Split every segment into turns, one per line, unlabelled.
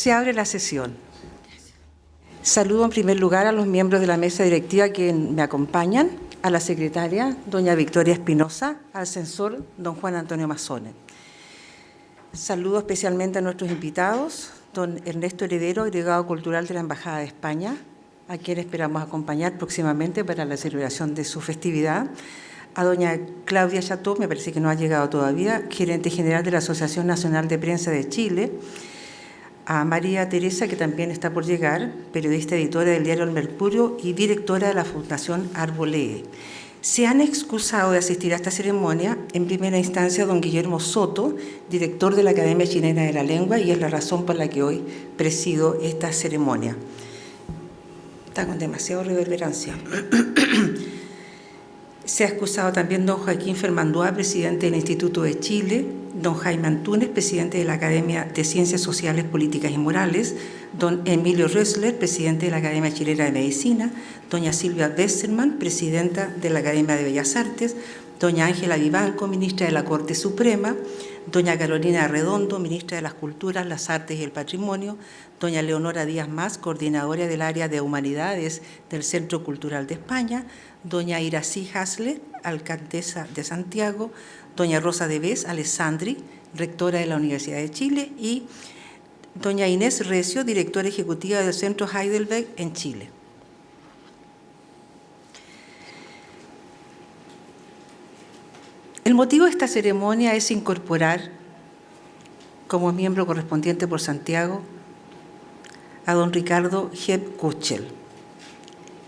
Se abre la sesión. Saludo en primer lugar a los miembros de la mesa directiva que me acompañan, a la secretaria, doña Victoria Espinosa, al censor, don Juan Antonio Mazzone. Saludo especialmente a nuestros invitados, don Ernesto Heredero, agregado cultural de la Embajada de España, a quien esperamos acompañar próximamente para la celebración de su festividad, a doña Claudia Chateau, me parece que no ha llegado todavía, gerente general de la Asociación Nacional de Prensa de Chile, a María Teresa, que también está por llegar, periodista editora del diario El Mercurio y directora de la Fundación Arbolee. Se han excusado de asistir a esta ceremonia, en primera instancia, don Guillermo Soto, director de la Academia Chilena de la Lengua, y es la razón por la que hoy presido esta ceremonia. Está con demasiada reverberancia. Se ha excusado también don Joaquín Fermandoa, presidente del Instituto de Chile, don Jaime Antúnez, presidente de la Academia de Ciencias Sociales, Políticas y Morales, don Emilio Rösler, presidente de la Academia Chilena de Medicina, doña Silvia Westermann, presidenta de la Academia de Bellas Artes, doña Ángela Vivanco, ministra de la Corte Suprema, doña Carolina Arredondo, ministra de las Culturas, las Artes y el Patrimonio, doña Leonora Díaz Mas, coordinadora del área de Humanidades del Centro Cultural de España, doña Irací Hasle, alcaldesa de Santiago, doña Rosa Devés Alessandri, rectora de la Universidad de Chile, y doña Inés Recio, directora ejecutiva del Centro Heidelberg en Chile. El motivo de esta ceremonia es incorporar, como miembro correspondiente por Santiago, a don Ricardo Hebb Kuchel.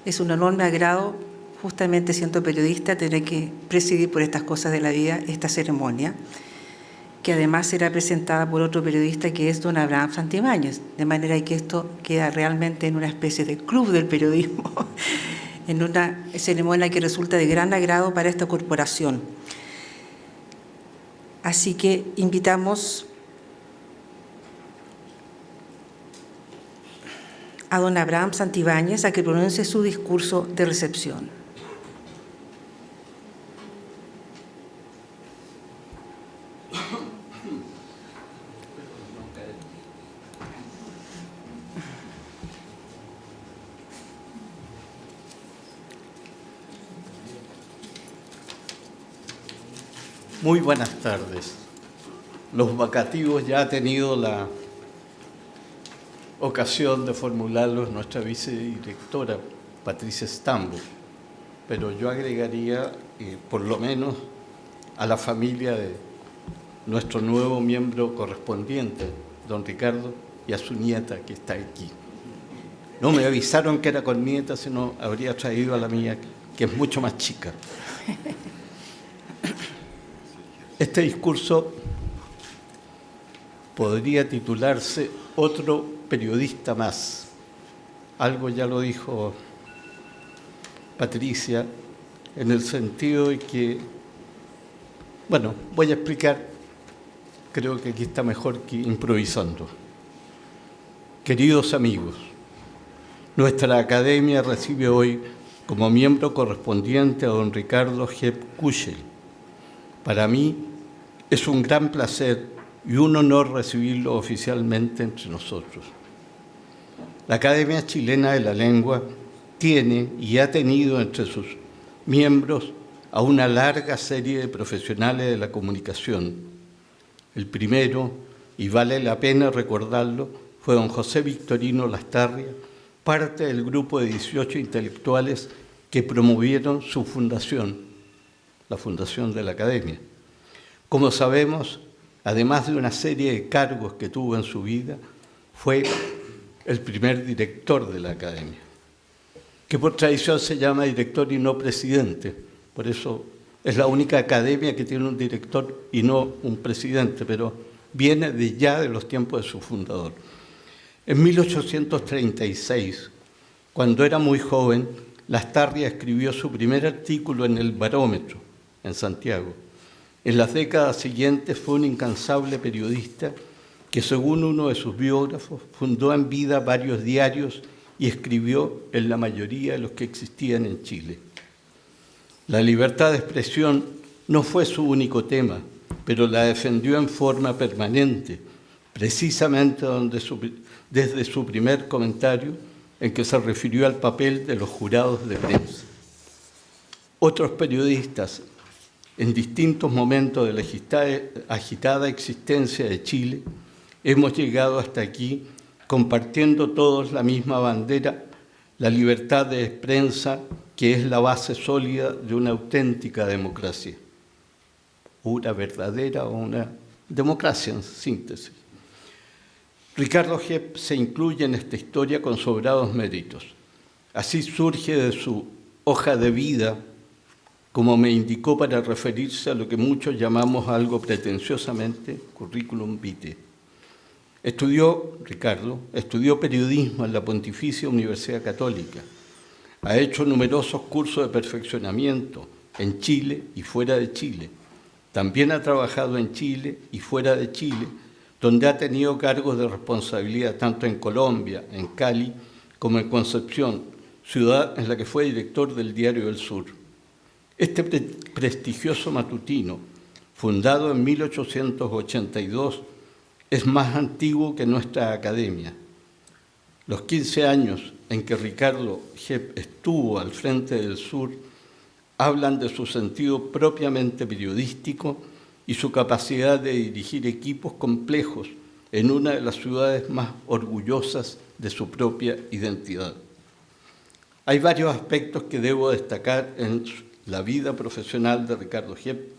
Es un enorme agrado, justamente siendo periodista, tener que presidir por estas cosas de la vida esta ceremonia, que además será presentada por otro periodista que es don Abraham Santibáñez, de manera que esto queda realmente en una especie de club del periodismo, en una ceremonia que resulta de gran agrado para esta corporación. Así que invitamos a don Abraham Santibáñez a que pronuncie su discurso de recepción.
Muy buenas tardes. Los vacativos ya ha tenido la ocasión de formularlos nuestra vicedirectora, Patricia Stambo, pero yo agregaría, por lo menos, a la familia de nuestro nuevo miembro correspondiente, don Ricardo, y a su nieta que está aquí. No me avisaron que era con nieta, sino habría traído a la mía, que es mucho más chica. Este discurso podría titularse Otro periodista más. Algo ya lo dijo Patricia, en el sentido de que, bueno, voy a explicar, creo que aquí está mejor que improvisando. Queridos amigos, nuestra academia recibe hoy como miembro correspondiente a don Ricardo Hebb Kuchel. Para mí es un gran placer y un honor recibirlo oficialmente entre nosotros. La Academia Chilena de la Lengua tiene y ha tenido entre sus miembros a una larga serie de profesionales de la comunicación. El primero, y vale la pena recordarlo, fue don José Victorino Lastarria, parte del grupo de 18 intelectuales que promovieron su fundación, la fundación de la Academia. Como sabemos, además de una serie de cargos que tuvo en su vida, fue el primer director de la Academia, que por tradición se llama director y no presidente. Por eso es la única academia que tiene un director y no un presidente, pero viene de los tiempos de su fundador. En 1836, cuando era muy joven, Lastarria escribió su primer artículo en El Barómetro, en Santiago. En las décadas siguientes fue un incansable periodista que, según uno de sus biógrafos, fundó en vida varios diarios y escribió en la mayoría de los que existían en Chile. La libertad de expresión no fue su único tema, pero la defendió en forma permanente, precisamente desde su primer comentario en que se refirió al papel de los jurados de prensa. Otros periodistas, en distintos momentos de la agitada existencia de Chile, hemos llegado hasta aquí compartiendo todos la misma bandera, la libertad de prensa, que es la base sólida de una auténtica democracia. Una verdadera o una democracia en síntesis. Ricardo Jep se incluye en esta historia con sobrados méritos. Así surge de su hoja de vida, como me indicó para referirse a lo que muchos llamamos algo pretenciosamente currículum vitae. Ricardo estudió periodismo en la Pontificia Universidad Católica. Ha hecho numerosos cursos de perfeccionamiento en Chile y fuera de Chile. También ha trabajado en Chile y fuera de Chile, donde ha tenido cargos de responsabilidad tanto en Colombia, en Cali, como en Concepción, ciudad en la que fue director del Diario del Sur. Este prestigioso matutino, fundado en 1882, es más antiguo que nuestra academia. Los 15 años en que Ricardo Jep estuvo al frente del Sur hablan de su sentido propiamente periodístico y su capacidad de dirigir equipos complejos en una de las ciudades más orgullosas de su propia identidad. Hay varios aspectos que debo destacar en la vida profesional de Ricardo Jep.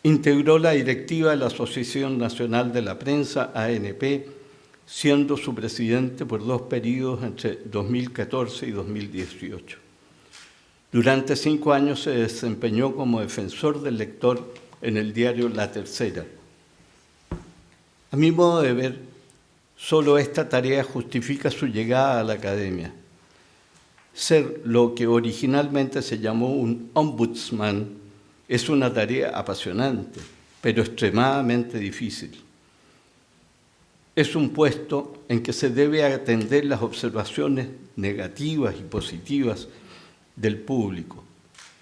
Integró la directiva de la Asociación Nacional de la Prensa, ANP, siendo su presidente por 2 periodos entre 2014 y 2018. Durante 5 años se desempeñó como defensor del lector en el diario La Tercera. A mi modo de ver, solo esta tarea justifica su llegada a la academia. Ser lo que originalmente se llamó un ombudsman es una tarea apasionante, pero extremadamente difícil. Es un puesto en que se debe atender las observaciones negativas y positivas del público.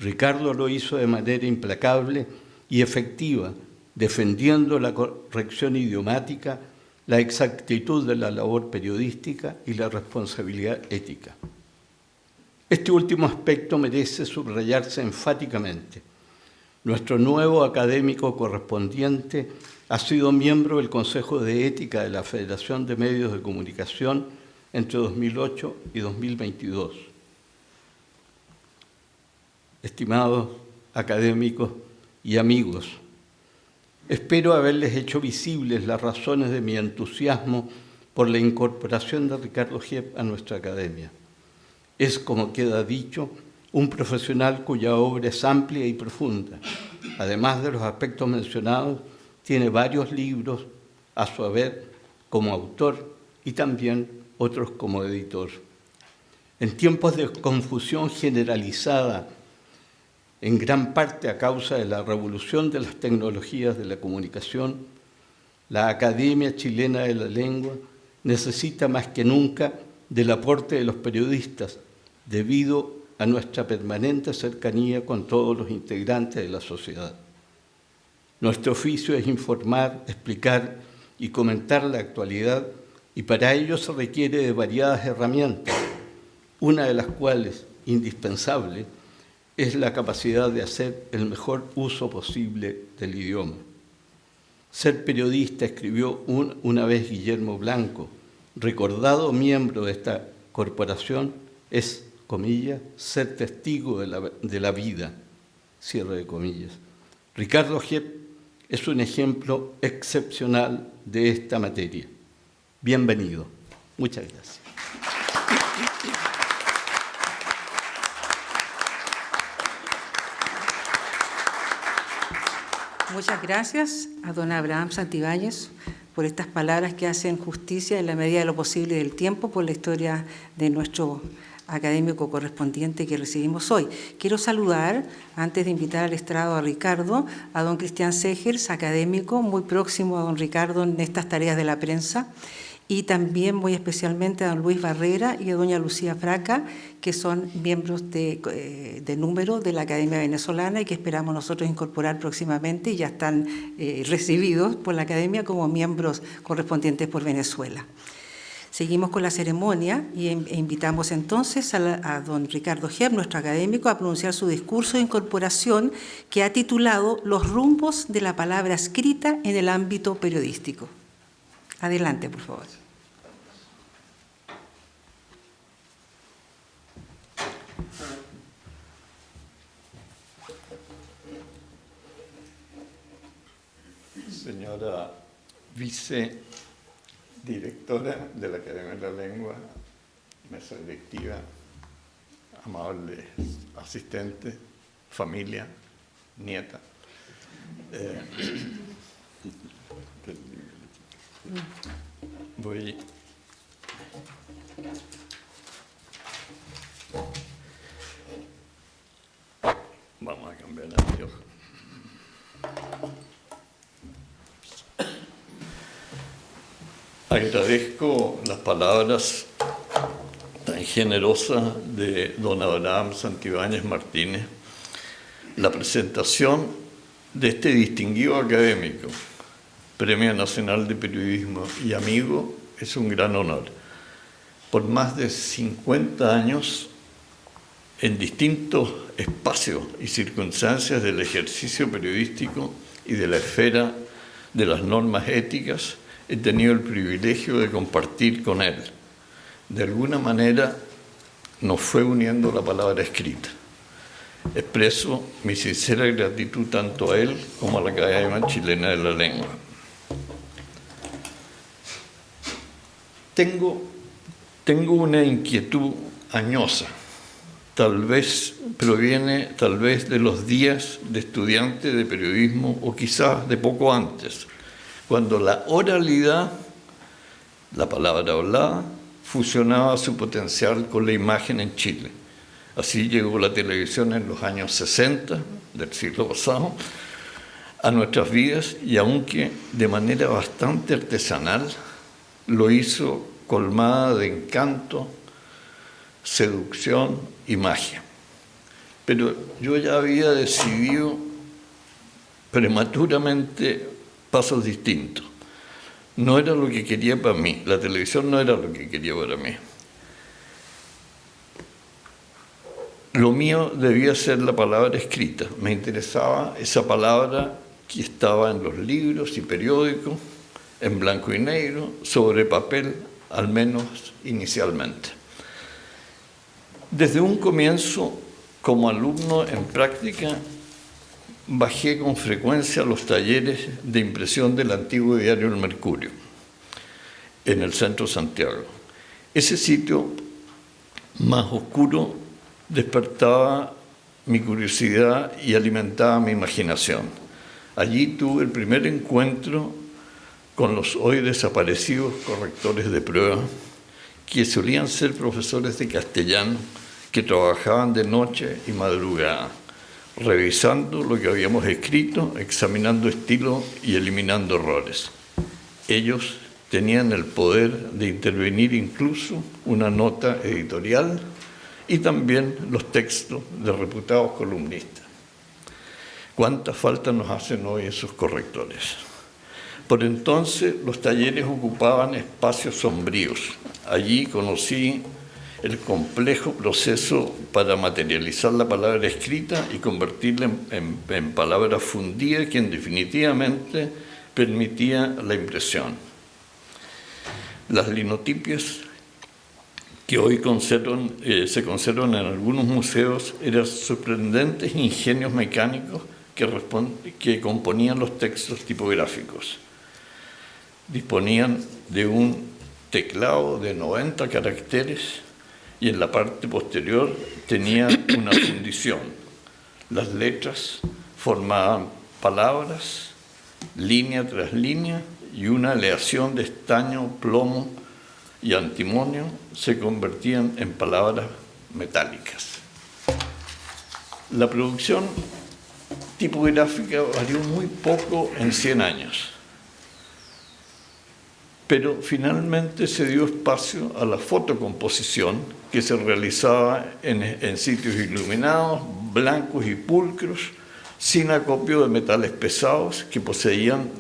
Ricardo lo hizo de manera implacable y efectiva, defendiendo la corrección idiomática, la exactitud de la labor periodística y la responsabilidad ética. Este último aspecto merece subrayarse enfáticamente. Nuestro nuevo académico correspondiente ha sido miembro del Consejo de Ética de la Federación de Medios de Comunicación entre 2008 y 2022. Estimados académicos y amigos, espero haberles hecho visibles las razones de mi entusiasmo por la incorporación de Ricardo Jep a nuestra academia. Es, como queda dicho, un profesional cuya obra es amplia y profunda. Además de los aspectos mencionados, tiene varios libros a su haber como autor y también otros como editor. En tiempos de confusión generalizada, en gran parte a causa de la revolución de las tecnologías de la comunicación, la Academia Chilena de la Lengua necesita más que nunca del aporte de los periodistas, debido a nuestra permanente cercanía con todos los integrantes de la sociedad. Nuestro oficio es informar, explicar y comentar la actualidad, y para ello se requiere de variadas herramientas, una de las cuales, indispensable, es la capacidad de hacer el mejor uso posible del idioma. Ser periodista, escribió una vez Guillermo Blanco, recordado miembro de esta corporación, es, comillas, ser testigo de la vida, cierre de comillas. Ricardo Jep es un ejemplo excepcional de esta materia. Bienvenido. Muchas gracias.
Muchas gracias a don Abraham Santibáñez por estas palabras que hacen justicia en la medida de lo posible del tiempo por la historia de nuestro académico correspondiente que recibimos hoy. Quiero saludar, antes de invitar al estrado a Ricardo, a don Cristian Segers, académico muy próximo a don Ricardo en estas tareas de la prensa, y también muy especialmente a don Luis Barrera y a doña Lucía Fraca, que son miembros de número de la Academia Venezolana y que esperamos nosotros incorporar próximamente y ya están recibidos por la Academia como miembros correspondientes por Venezuela. Seguimos con la ceremonia e invitamos entonces a don Ricardo Hebb, nuestro académico, a pronunciar su discurso de incorporación que ha titulado Los rumbos de la palabra escrita en el ámbito periodístico. Adelante, por favor.
Señora vicedirectora de la Academia de la Lengua, mesa directiva, amables asistentes, familia, nieta. Vamos a cambiar de anteojo. Agradezco las palabras tan generosas de don Abraham Santibáñez Martínez. La presentación de este distinguido académico, Premio Nacional de Periodismo y amigo, es un gran honor. Por más de 50 años, en distintos espacios y circunstancias del ejercicio periodístico y de la esfera de las normas éticas, he tenido el privilegio de compartir con él. De alguna manera nos fue uniendo la palabra escrita. Expreso mi sincera gratitud tanto a él como a la Academia Chilena de la Lengua. Tengo una inquietud añosa. Proviene de los días de estudiante de periodismo o quizás de poco antes, cuando la oralidad, la palabra hablada, fusionaba su potencial con la imagen en Chile. Así llegó la televisión en los años 60 del siglo pasado a nuestras vidas y aunque de manera bastante artesanal, lo hizo colmada de encanto, seducción y magia. Pero yo ya había decidido prematuramente pasos distintos. No era lo que quería para mí, la televisión no era lo que quería para mí. Lo mío debía ser la palabra escrita. Me interesaba esa palabra que estaba en los libros y periódicos, en blanco y negro, sobre papel, al menos inicialmente. Desde un comienzo, como alumno en práctica, bajé con frecuencia a los talleres de impresión del antiguo diario El Mercurio, en el centro de Santiago. Ese sitio más oscuro despertaba mi curiosidad y alimentaba mi imaginación. Allí tuve el primer encuentro con los hoy desaparecidos correctores de prueba, que solían ser profesores de castellano que trabajaban de noche y madrugada, revisando lo que habíamos escrito, examinando estilos y eliminando errores. Ellos tenían el poder de intervenir incluso una nota editorial y también los textos de reputados columnistas. ¿Cuánta falta nos hacen hoy esos correctores? Por entonces los talleres ocupaban espacios sombríos. Allí conocí el complejo proceso para materializar la palabra escrita y convertirla en palabra fundida que definitivamente permitía la impresión. Las linotipias que hoy se conservan en algunos museos eran sorprendentes ingenios mecánicos que componían los textos tipográficos. Disponían de un teclado de 90 caracteres y en la parte posterior tenía una fundición. Las letras formaban palabras, línea tras línea, y una aleación de estaño, plomo y antimonio se convertían en palabras metálicas. La producción tipográfica varió muy poco en 100 años. pero finalmente se dio espacio a la fotocomposición que se realizaba en sitios iluminados, blancos y pulcros, sin acopio de metales pesados que poseían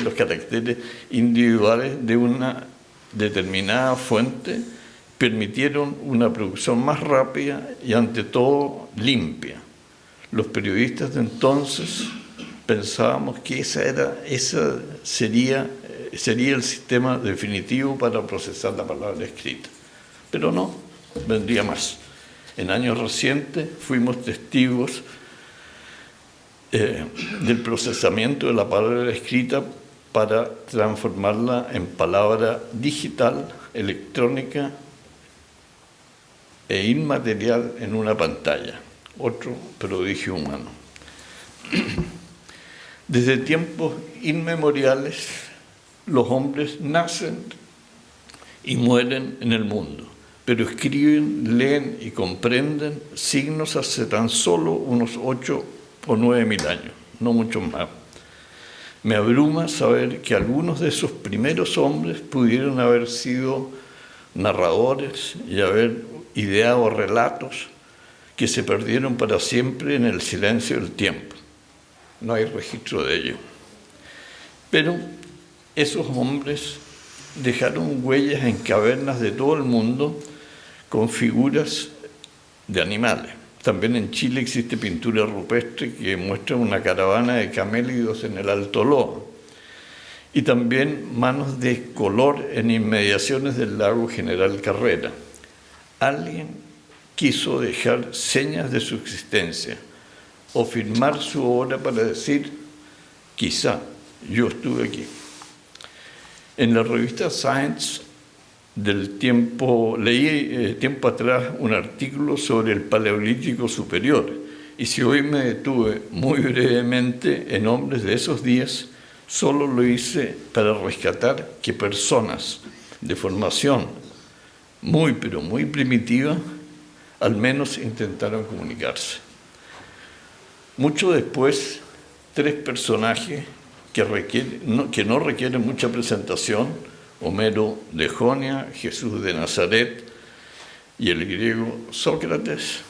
los caracteres individuales de una determinada fuente, permitieron una producción más rápida y ante todo limpia. Los periodistas de entonces pensábamos que ese sería el sistema definitivo para procesar la palabra escrita. Pero no, vendría más. En años recientes fuimos testigos del procesamiento de la palabra escrita para transformarla en palabra digital, electrónica e inmaterial en una pantalla. Otro prodigio humano. Desde tiempos inmemoriales, los hombres nacen y mueren en el mundo, pero escriben, leen y comprenden signos hace tan solo unos 8 o 9 mil años, no mucho más. Me abruma saber que algunos de esos primeros hombres pudieron haber sido narradores y haber ideado relatos que se perdieron para siempre en el silencio del tiempo. No hay registro de ello. Pero esos hombres dejaron huellas en cavernas de todo el mundo con figuras de animales. También en Chile existe pintura rupestre que muestra una caravana de camélidos en el Alto Loa. Y también manos de color en inmediaciones del lago General Carrera. Alguien quiso dejar señas de su existencia o firmar su obra para decir, quizá yo estuve aquí. En la revista Science leí tiempo atrás un artículo sobre el Paleolítico Superior, y si hoy me detuve muy brevemente en hombres de esos días, solo lo hice para rescatar que personas de formación muy, pero muy primitiva, al menos intentaron comunicarse. Mucho después, 3 personajes que no requieren mucha presentación, Homero de Jonia, Jesús de Nazaret y el griego Sócrates,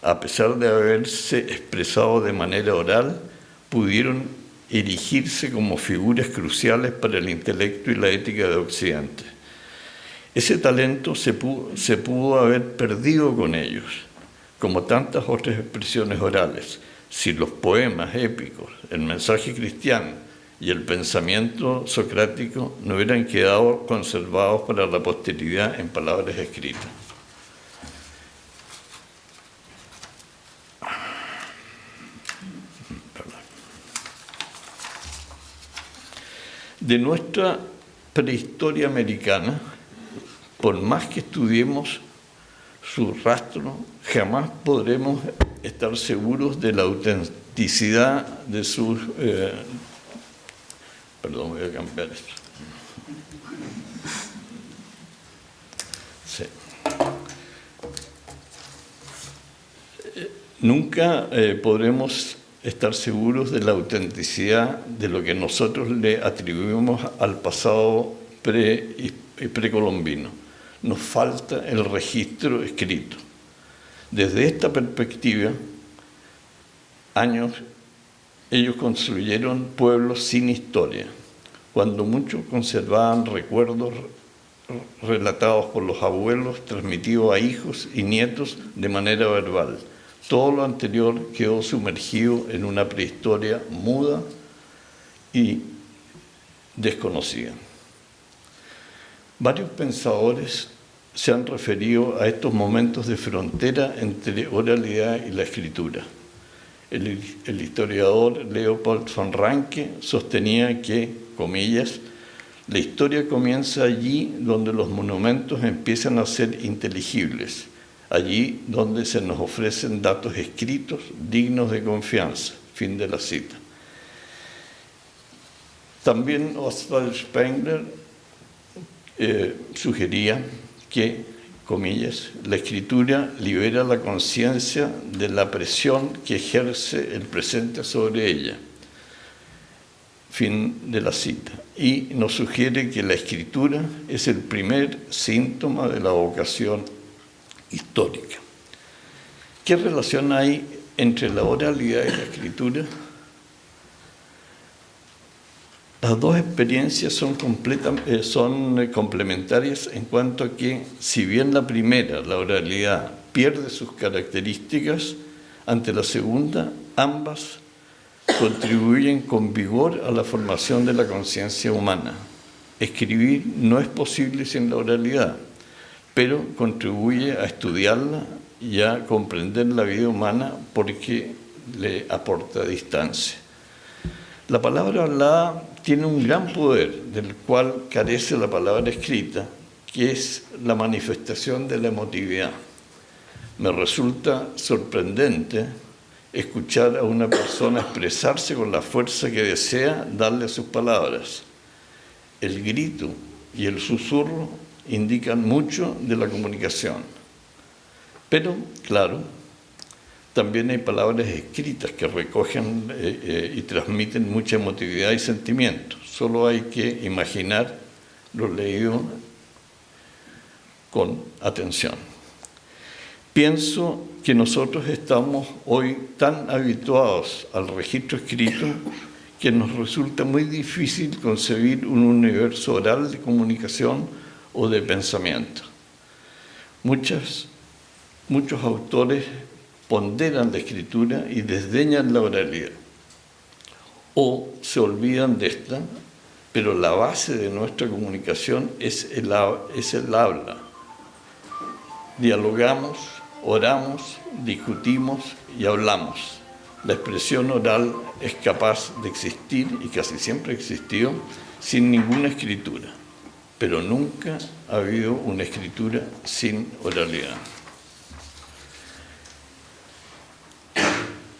a pesar de haberse expresado de manera oral, pudieron erigirse como figuras cruciales para el intelecto y la ética de Occidente. Ese talento se pudo haber perdido con ellos, como tantas otras expresiones orales, si los poemas épicos, el mensaje cristiano y el pensamiento socrático no hubieran quedado conservados para la posteridad en palabras escritas. De nuestra prehistoria americana, por más que estudiemos su rastro, jamás podremos estar seguros de la autenticidad de sus... Perdón, voy a cambiar esto. Sí. Nunca podremos estar seguros de la autenticidad de lo que nosotros le atribuimos al pasado precolombino. Nos falta el registro escrito. Desde esta perspectiva, ellos construyeron pueblos sin historia, cuando muchos conservaban recuerdos relatados por los abuelos, transmitidos a hijos y nietos de manera verbal. Todo lo anterior quedó sumergido en una prehistoria muda y desconocida. Varios pensadores se han referido a estos momentos de frontera entre oralidad y la escritura. El historiador Leopold von Ranke sostenía que, comillas, la historia comienza allí donde los monumentos empiezan a ser inteligibles, allí donde se nos ofrecen datos escritos dignos de confianza. Fin de la cita. También Oswald Spengler sugería que, comillas, la escritura libera la conciencia de la presión que ejerce el presente sobre ella. Fin de la cita. Y nos sugiere que la escritura es el primer síntoma de la vocación histórica. ¿Qué relación hay entre la oralidad y la escritura? Las dos experiencias son complementarias en cuanto a que, si bien la primera, la oralidad, pierde sus características, ante la segunda, ambas contribuyen con vigor a la formación de la conciencia humana. Escribir no es posible sin la oralidad, pero contribuye a estudiarla y a comprender la vida humana porque le aporta distancia. La palabra hablada tiene un gran poder del cual carece la palabra escrita, que es la manifestación de la emotividad. Me resulta sorprendente escuchar a una persona expresarse con la fuerza que desea darle a sus palabras. El grito y el susurro indican mucho de la comunicación. Pero, claro, también hay palabras escritas que recogen y transmiten mucha emotividad y sentimiento. Solo hay que imaginar lo leído con atención. Pienso que nosotros estamos hoy tan habituados al registro escrito que nos resulta muy difícil concebir un universo oral de comunicación o de pensamiento. Muchos autores ponderan la escritura y desdeñan la oralidad, o se olvidan de esta, pero la base de nuestra comunicación es el habla. Dialogamos, oramos, discutimos y hablamos. La expresión oral es capaz de existir, y casi siempre existió, sin ninguna escritura, pero nunca ha habido una escritura sin oralidad.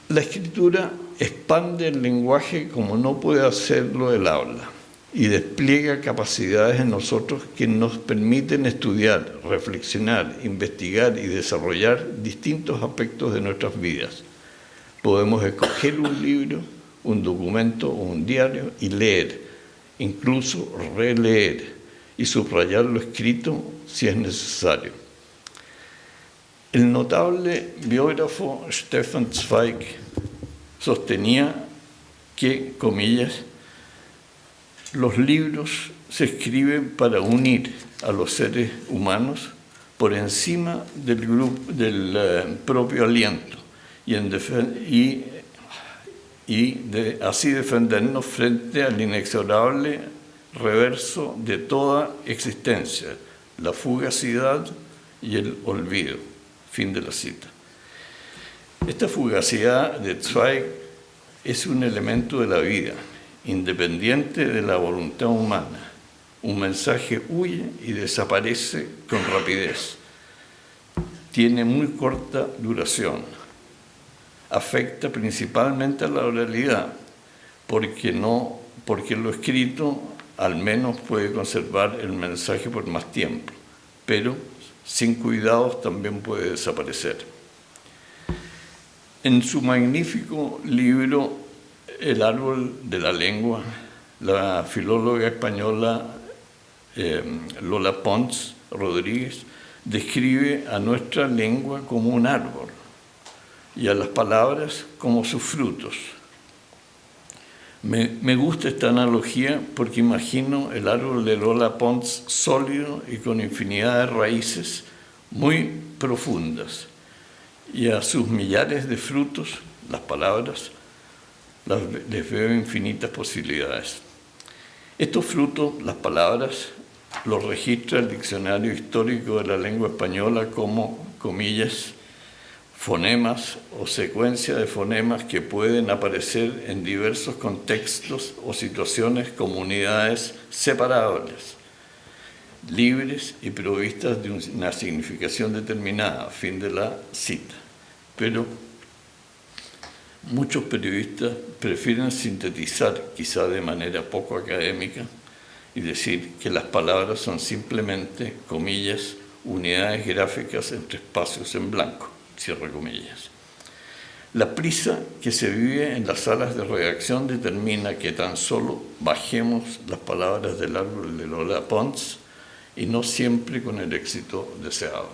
La escritura expande el lenguaje como no puede hacerlo el habla y despliega capacidades en nosotros que nos permiten estudiar, reflexionar, investigar y desarrollar distintos aspectos de nuestras vidas. Podemos escoger un libro, un documento o un diario y leer, incluso releer y subrayar lo escrito si es necesario. El notable biógrafo Stefan Zweig sostenía que, comillas, los libros se escriben para unir a los seres humanos por encima del propio aliento así defendernos frente al inexorable reverso de toda existencia, la fugacidad y el olvido. Fin de la cita. Esta fugacidad de Zweig es un elemento de la vida, independiente de la voluntad humana. Un mensaje huye y desaparece con rapidez. Tiene muy corta duración. Afecta principalmente a la oralidad, porque lo escrito al menos puede conservar el mensaje por más tiempo, pero sin cuidados también puede desaparecer. En su magnífico libro El árbol de la lengua, la filóloga española Lola Pons Rodríguez describe a nuestra lengua como un árbol y a las palabras como sus frutos. Me gusta esta analogía porque imagino el árbol de Lola Pons sólido y con infinidad de raíces muy profundas, y a sus millares de frutos, las palabras, les veo infinitas posibilidades. Estos frutos, las palabras, los registra el Diccionario Histórico de la Lengua Española como, comillas, fonemas o secuencia de fonemas que pueden aparecer en diversos contextos o situaciones como unidades separables, libres y provistas de una significación determinada. Fin de la cita. Pero muchos periodistas prefieren sintetizar, quizá de manera poco académica, y decir que las palabras son simplemente, comillas, unidades gráficas entre espacios en blanco, cierre comillas. La prisa que se vive en las salas de redacción determina que tan solo bajemos las palabras del árbol de Lola Pons y no siempre con el éxito deseado.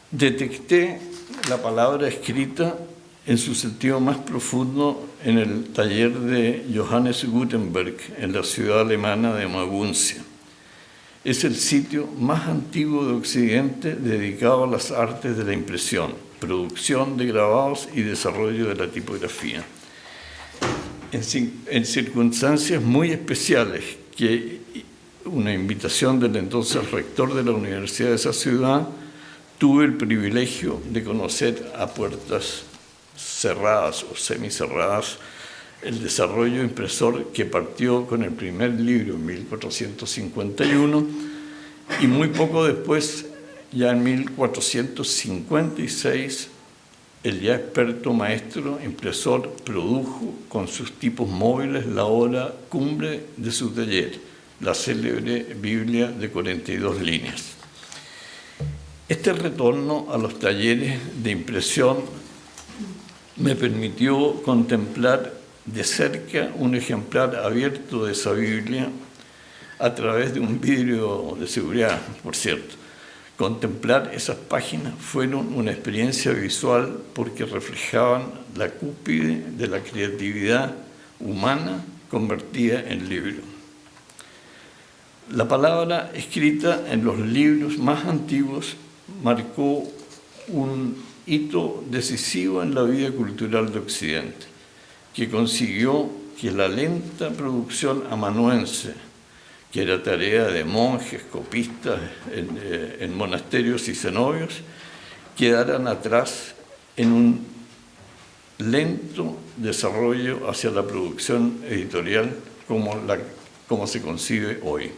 Detecté la palabra escrita en su sentido más profundo en el taller de Johannes Gutenberg en la ciudad alemana de Maguncia. Es el sitio más antiguo de Occidente dedicado a las artes de la impresión, producción de grabados y desarrollo de la tipografía. En circunstancias muy especiales, que una invitación del entonces rector de la universidad de esa ciudad, tuve el privilegio de conocer a puertas cerradas o semicerradas el desarrollo impresor que partió con el primer libro en 1451 y muy poco después, ya en 1456, el ya experto maestro impresor produjo con sus tipos móviles la obra cumbre de su taller, la célebre Biblia de 42 líneas. Este retorno a los talleres de impresión me permitió contemplar de cerca un ejemplar abierto de esa Biblia a través de un vidrio de seguridad, por cierto. Contemplar esas páginas fueron una experiencia visual porque reflejaban la cúspide de la creatividad humana convertida en libro. La palabra escrita en los libros más antiguos marcó un hito decisivo en la vida cultural de Occidente, que consiguió que la lenta producción amanuense, que era tarea de monjes, copistas en monasterios y cenobios, quedaran atrás en un lento desarrollo hacia la producción editorial como se concibe hoy.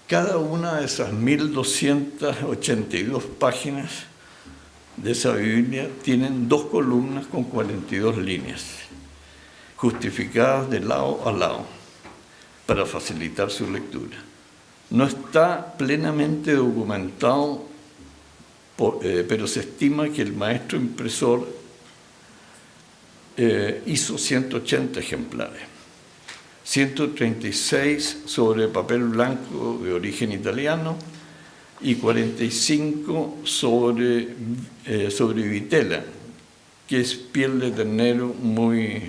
Cada una de esas 1282 páginas de esa Biblia tienen 2 columnas con 42 líneas, justificadas de lado a lado, para facilitar su lectura. No está plenamente documentado, pero se estima que el maestro impresor hizo 180 ejemplares, 136 sobre papel blanco de origen italiano y 45 sobre vitela, que es piel de ternero muy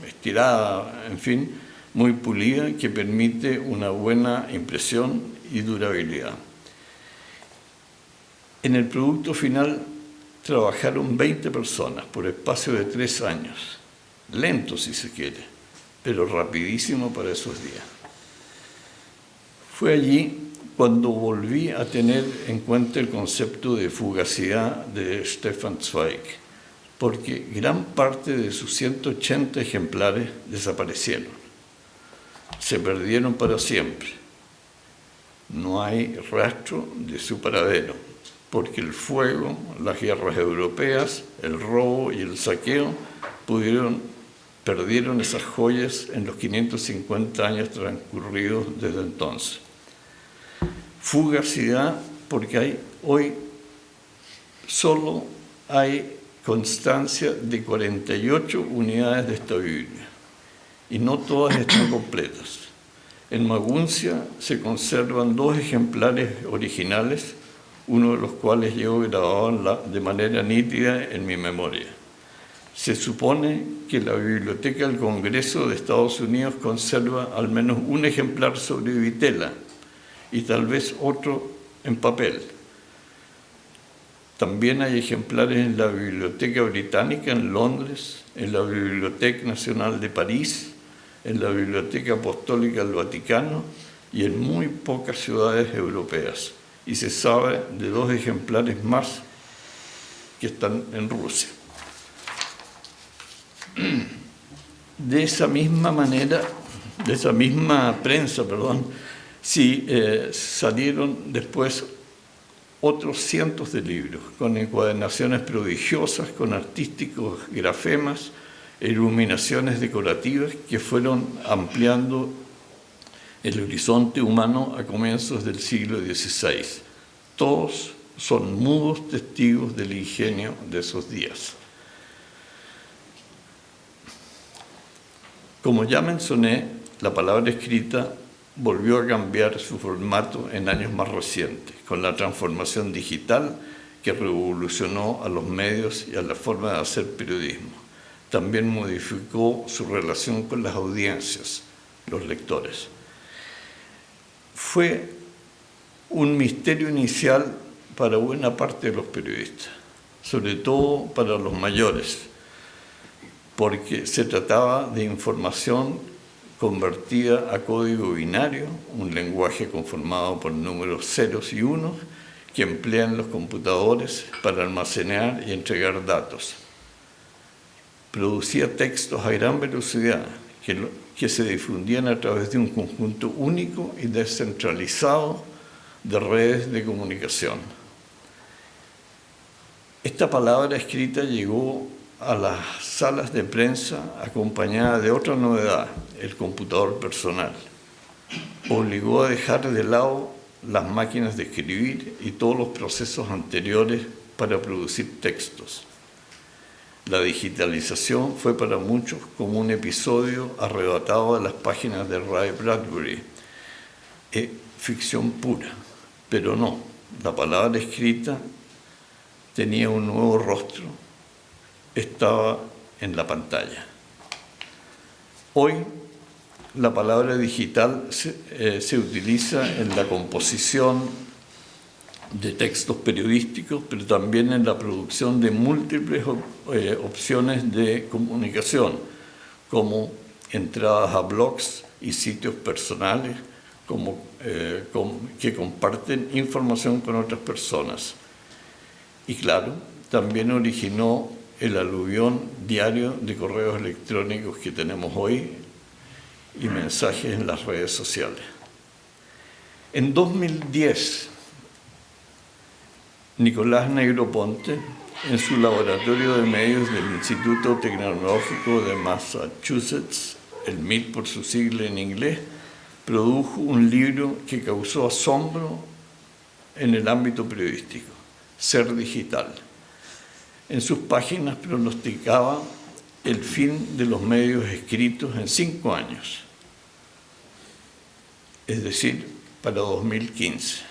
estirada, en fin, muy pulida, que permite una buena impresión y durabilidad. En el producto final trabajaron 20 personas por espacio de 3 años, lento si se quiere, pero rapidísimo para esos días. Fue allí cuando volví a tener en cuenta el concepto de fugacidad de Stefan Zweig, porque gran parte de sus 180 ejemplares desaparecieron, se perdieron para siempre. No hay rastro de su paradero, porque el fuego, las guerras europeas, el robo y el saqueo perdieron esas joyas en los 550 años transcurridos desde entonces. Fugacidad porque hoy solo hay constancia de 48 unidades de esta Biblia y no todas están completas. En Maguncia se conservan 2 ejemplares originales, uno de los cuales llevo grabado de manera nítida en mi memoria. Se supone que la Biblioteca del Congreso de Estados Unidos conserva al menos un ejemplar sobre vitela y tal vez otro en papel. También hay ejemplares en la Biblioteca Británica en Londres, en la Biblioteca Nacional de París, en la Biblioteca Apostólica del Vaticano y en muy pocas ciudades europeas. Y se sabe de 2 ejemplares más que están en Rusia. De esa misma prensa, sí, salieron después otros cientos de libros, con encuadernaciones prodigiosas, con artísticos grafemas, iluminaciones decorativas que fueron ampliando el horizonte humano a comienzos del siglo XVI. Todos son mudos testigos del ingenio de esos días. Como ya mencioné, la palabra escrita volvió a cambiar su formato en años más recientes, con la transformación digital que revolucionó a los medios y a la forma de hacer periodismo. También modificó su relación con las audiencias, los lectores. Fue un misterio inicial para buena parte de los periodistas, sobre todo para los mayores, porque se trataba de información convertida a código binario, un lenguaje conformado por números ceros y unos que emplean los computadores para almacenar y entregar datos. Producía textos a gran velocidad que se difundían a través de un conjunto único y descentralizado de redes de comunicación. Esta palabra escrita llegó a las salas de prensa acompañada de otra novedad, el computador personal. Obligó a dejar de lado las máquinas de escribir y todos los procesos anteriores para producir textos. La digitalización fue para muchos como un episodio arrebatado de las páginas de Ray Bradbury, ficción pura, pero no, la palabra escrita tenía un nuevo rostro, estaba en la pantalla. Hoy la palabra digital se utiliza en la composición de textos periodísticos, pero también en la producción de múltiples opciones de comunicación, como entradas a blogs y sitios personales que comparten información con otras personas. Y claro, también originó el aluvión diario de correos electrónicos que tenemos hoy y mensajes en las redes sociales. En 2010, Nicolás Negroponte, en su laboratorio de medios del Instituto Tecnológico de Massachusetts, el MIT por su sigla en inglés, produjo un libro que causó asombro en el ámbito periodístico, Ser Digital. En sus páginas pronosticaba el fin de los medios escritos en 5 años, es decir, para 2015.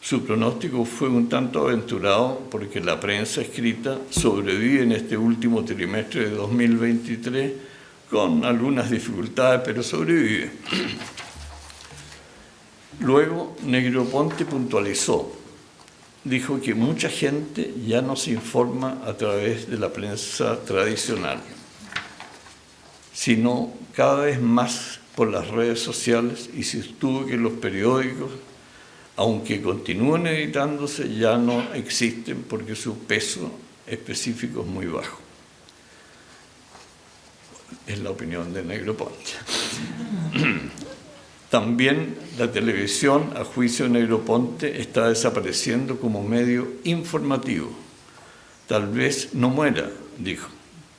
Su pronóstico fue un tanto aventurado porque la prensa escrita sobrevive en este último trimestre de 2023 con algunas dificultades, pero sobrevive. Luego, Negroponte puntualizó. Dijo que mucha gente ya no se informa a través de la prensa tradicional, sino cada vez más por las redes sociales, y sostuvo que los periódicos, aunque continúen editándose, ya no existen porque su peso específico es muy bajo. Es la opinión de Negroponte. También la televisión, a juicio de Negroponte, está desapareciendo como medio informativo. Tal vez no muera, dijo,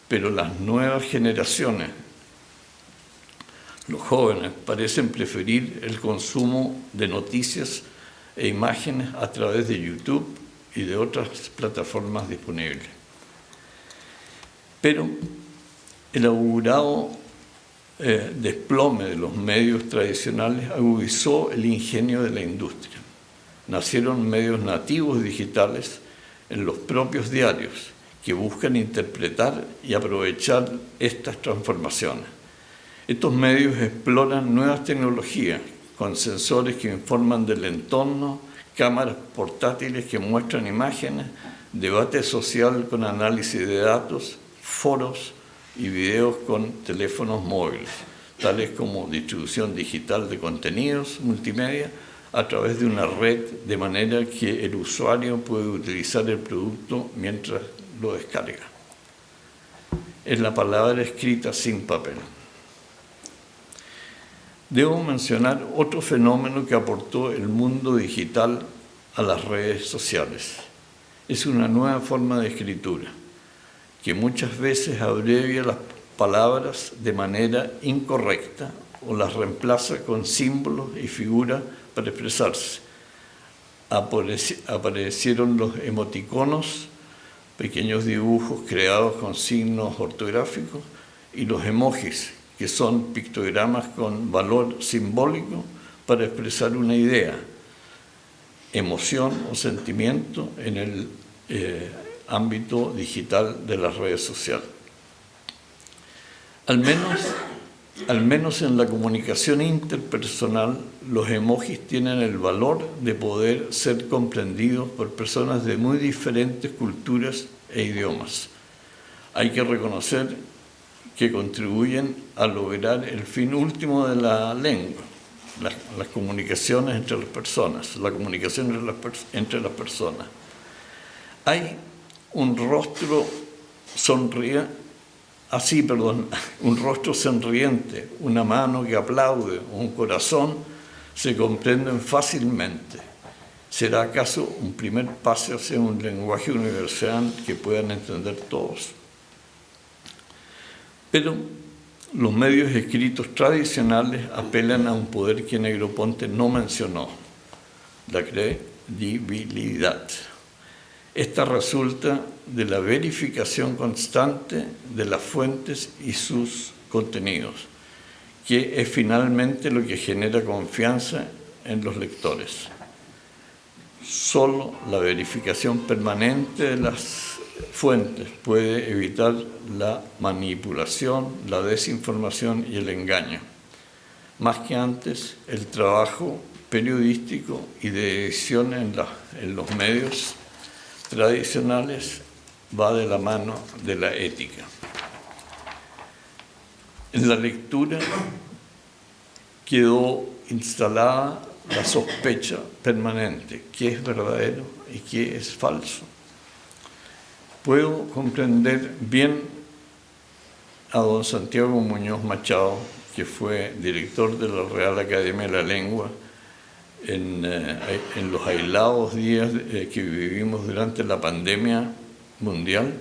pero las nuevas generaciones, los jóvenes, parecen preferir el consumo de noticias e imágenes a través de YouTube y de otras plataformas disponibles. Pero el augurado desplome de los medios tradicionales agudizó el ingenio de la industria. Nacieron medios nativos digitales en los propios diarios que buscan interpretar y aprovechar estas transformaciones. Estos medios exploran nuevas tecnologías con sensores que informan del entorno, cámaras portátiles que muestran imágenes, debate social con análisis de datos, foros y videos con teléfonos móviles, tales como distribución digital de contenidos multimedia a través de una red, de manera que el usuario puede utilizar el producto mientras lo descarga. Es la palabra escrita sin papel. Debo mencionar otro fenómeno que aportó el mundo digital a las redes sociales. Es una nueva forma de escritura, que muchas veces abrevia las palabras de manera incorrecta o las reemplaza con símbolos y figuras para expresarse. aparecieron los emoticonos, pequeños dibujos creados con signos ortográficos, y los emojis, que son pictogramas con valor simbólico para expresar una idea, emoción o sentimiento en el ámbito digital de las redes sociales. Al menos en la comunicación interpersonal, los emojis tienen el valor de poder ser comprendidos por personas de muy diferentes culturas e idiomas. Hay que reconocer que contribuyen a lograr el fin último de la lengua, las comunicaciones entre las personas, la comunicación entre las personas. Hay un rostro un rostro sonriente, una mano que aplaude, un corazón, se comprenden fácilmente. ¿Será acaso un primer paso hacia un lenguaje universal que puedan entender todos? Pero los medios escritos tradicionales apelan a un poder que Negroponte no mencionó, la credibilidad. Esta resulta de la verificación constante de las fuentes y sus contenidos, que es finalmente lo que genera confianza en los lectores. Solo la verificación permanente de las fuentes puede evitar la manipulación, la desinformación y el engaño. Más que antes, el trabajo periodístico y de edición en los medios tradicionales va de la mano de la ética. En la lectura quedó instalada la sospecha permanente, qué es verdadero y qué es falso. Puedo comprender bien a don Santiago Muñoz Machado, que fue director de la Real Academia de la Lengua, en los aislados días que vivimos durante la pandemia mundial,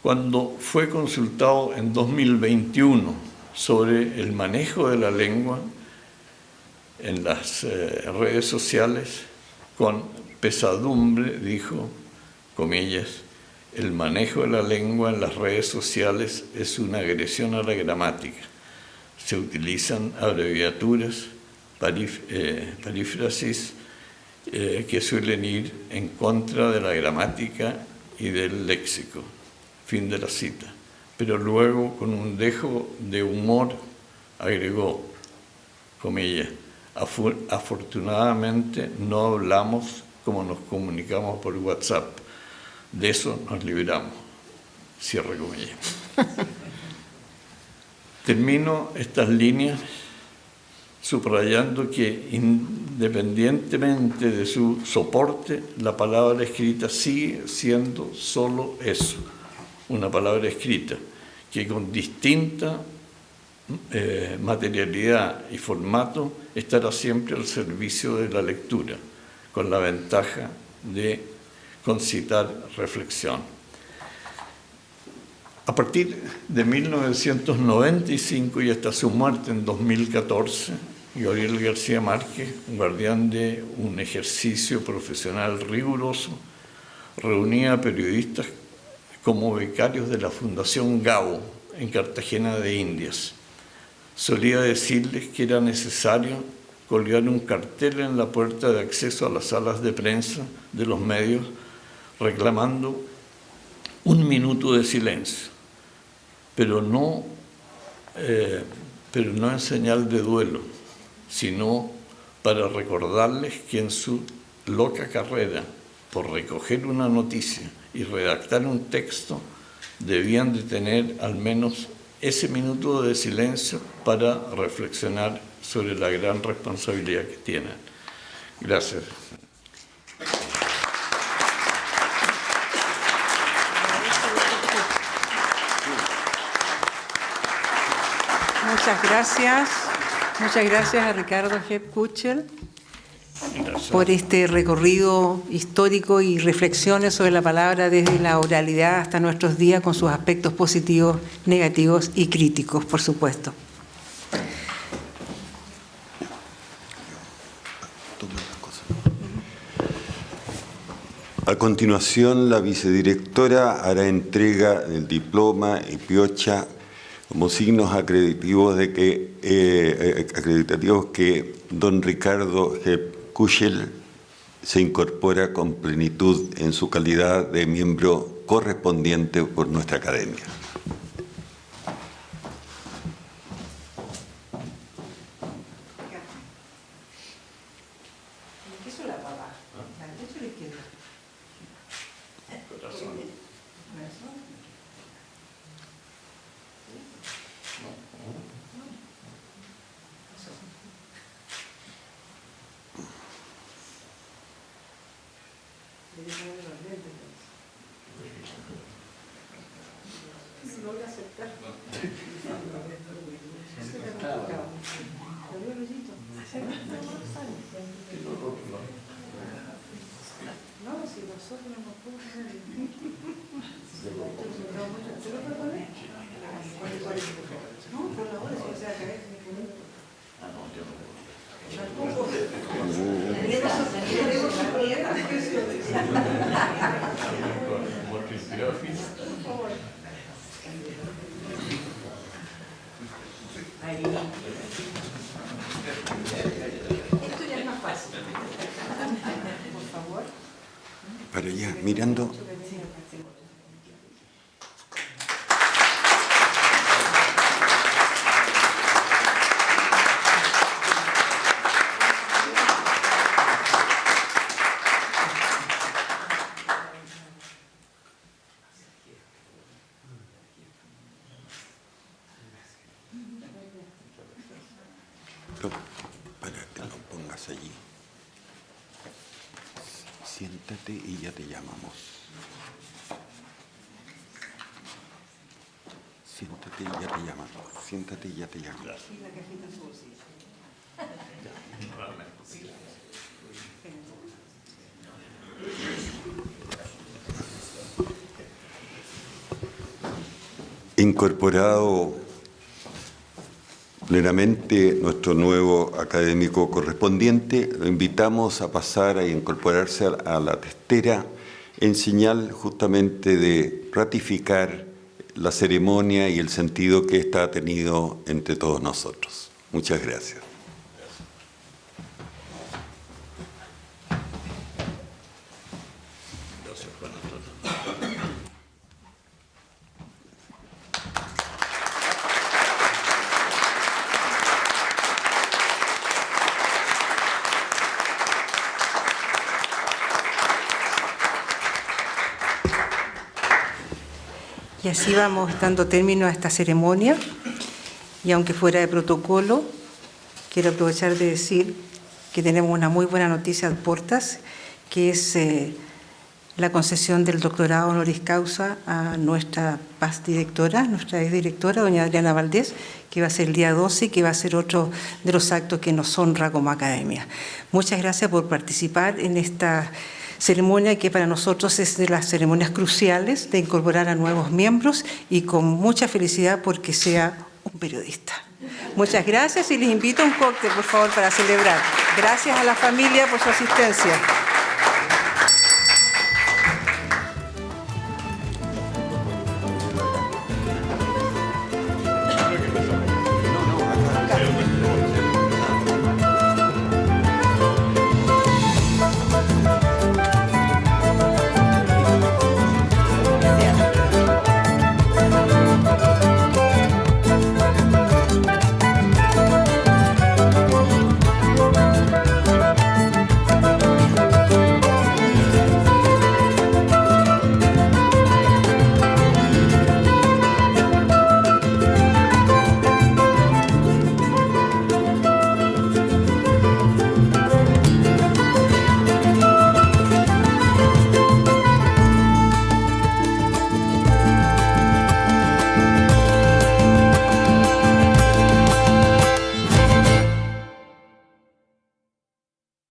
cuando fue consultado en 2021 sobre el manejo de la lengua en las redes sociales, con pesadumbre dijo, comillas, el manejo de la lengua en las redes sociales es una agresión a la gramática. Se utilizan abreviaturas, perífrasis que suelen ir en contra de la gramática y del léxico. Fin de la cita. Pero luego, con un dejo de humor, agregó, comillas, afortunadamente no hablamos como nos comunicamos por WhatsApp. De eso nos libramos. Cierre comillas. Termino estas líneas subrayando que independientemente de su soporte, la palabra escrita sigue siendo solo eso, una palabra escrita, que con distinta materialidad y formato estará siempre al servicio de la lectura, con la ventaja de concitar reflexión. A partir de 1995 y hasta su muerte en 2014, Gabriel García Márquez, guardián de un ejercicio profesional riguroso, reunía a periodistas como becarios de la Fundación Gabo en Cartagena de Indias. Solía decirles que era necesario colgar un cartel en la puerta de acceso a las salas de prensa de los medios reclamando 1 minuto de silencio, pero no en señal de duelo, sino para recordarles que en su loca carrera por recoger una noticia y redactar un texto debían de tener al menos ese minuto de silencio para reflexionar sobre la gran responsabilidad que tienen. Gracias.
Muchas gracias a Ricardo Hep Kuchel por este recorrido histórico y reflexiones sobre la palabra desde la oralidad hasta nuestros días, con sus aspectos positivos, negativos y críticos, por supuesto.
A continuación, la vicedirectora hará entrega del diploma y piocha como signos acreditativos que don Ricardo G. Kuschel se incorpora con plenitud en su calidad de miembro correspondiente por nuestra academia. Para allá, mirando. Para que lo pongas allí. Siéntate y ya te llamamos. Siéntate y ya te llamamos. Siéntate y ya te llamamos. Incorporado plenamente nuestro nuevo académico correspondiente, lo invitamos a pasar a incorporarse a la testera en señal justamente de ratificar la ceremonia y el sentido que ésta ha tenido entre todos nosotros. Muchas gracias.
Y así vamos dando término a esta ceremonia. Y aunque fuera de protocolo, quiero aprovechar de decir que tenemos una muy buena noticia a puertas, que es la concesión del doctorado honoris causa a nuestra past directora, nuestra exdirectora, doña Adriana Valdés, que va a ser el día 12 y que va a ser otro de los actos que nos honra como academia. Muchas gracias por participar en esta ceremonia que para nosotros es de las ceremonias cruciales de incorporar a nuevos miembros y con mucha felicidad porque sea un periodista. Muchas gracias y les invito a un cóctel, por favor, para celebrar. Gracias a la familia por su asistencia.